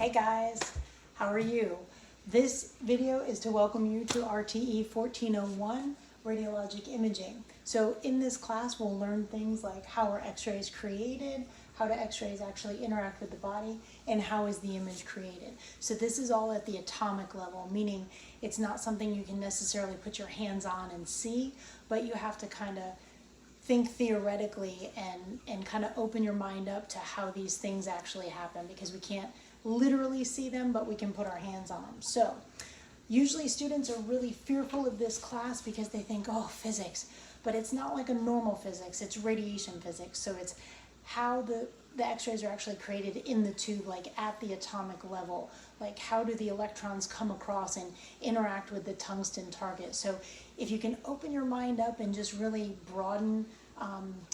Hey guys, how are you? This video is to welcome you to RTE 1401, Radiologic Imaging. So in this class, we'll learn things like how are x-rays created, how do x-rays actually interact with the body, and how is the image created. So this is all at the atomic level, meaning it's not something you can necessarily put your hands on and see, but you have to kind of think theoretically and kind of open your mind up to how these things actually happen, because we can't literally see them, but we can put our hands on them. So usually students are really fearful of this class because they think, oh, physics, but it's not like a normal physics, it's radiation physics. So it's how the x-rays are actually created in the tube, like at the atomic level, like how do the electrons come across and interact with the tungsten target. So if you can open your mind up and just really broaden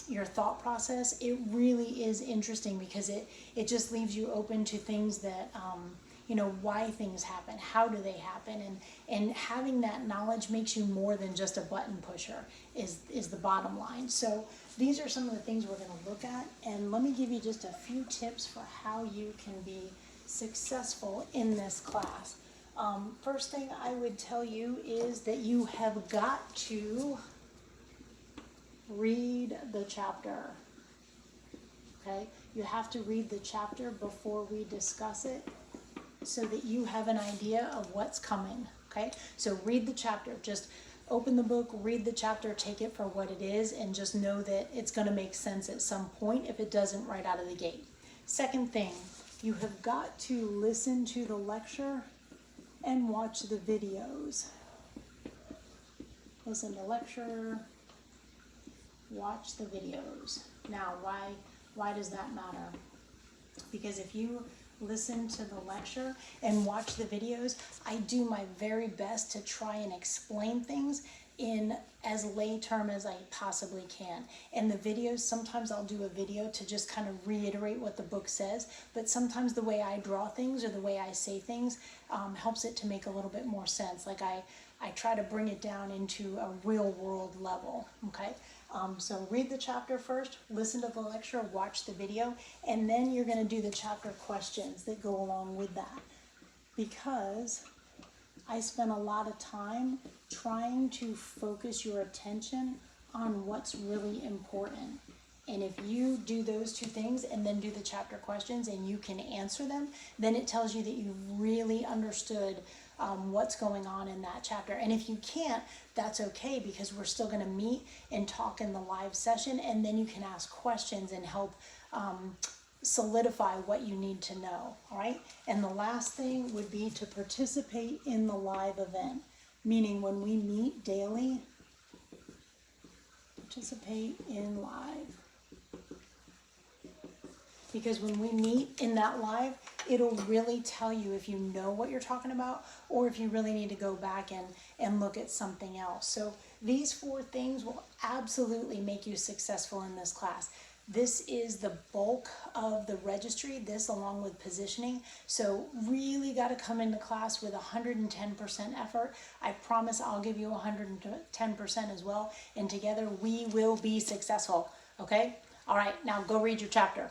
your thought process, it really is interesting, because it just leaves you open to things that you know, why things happen, how do they happen, and having that knowledge makes you more than just a button pusher is the bottom line. So these are some of the things we're going to look at, and let me give you just a few tips for how you can be successful in this class. First thing I would tell you is that you have got to read the chapter. Okay, you have to read the chapter before we discuss it, so that you have an idea of what's coming. Okay, so read the chapter. Just open the book, read the chapter, take it for what it is, and just know that it's going to make sense at some point if it doesn't right out of the gate. Second thing, you have got to listen to the lecture and watch the videos. Listen to lecture, watch the videos. Now, why does that matter? Because if you listen to the lecture and watch the videos, I do my very best to try and explain things in as lay term as I possibly can. And the videos, sometimes I'll do a video to just kind of reiterate what the book says, but sometimes the way I draw things or the way I say things helps it to make a little bit more sense. Like I try to bring it down into a real world level, okay? So read the chapter first, listen to the lecture, watch the video, and then you're going to do the chapter questions that go along with that. Because I spent a lot of time trying to focus your attention on what's really important. And if you do those two things and then do the chapter questions and you can answer them, then it tells you that you've really understood what's going on in that chapter. And if you can't, that's okay, because we're still going to meet and talk in the live session, and then you can ask questions and help solidify what you need to know. All right. And the last thing would be to participate in the live event, meaning when we meet daily, participate in live. Because when we meet in that live, it'll really tell you if you know what you're talking about, or if you really need to go back and look at something else. So these 4 things will absolutely make you successful in this class. This is the bulk of the registry, this along with positioning. So really got to come into class with 110% effort. I promise I'll give you 110% as well. And together we will be successful. Okay? All right, now go read your chapter.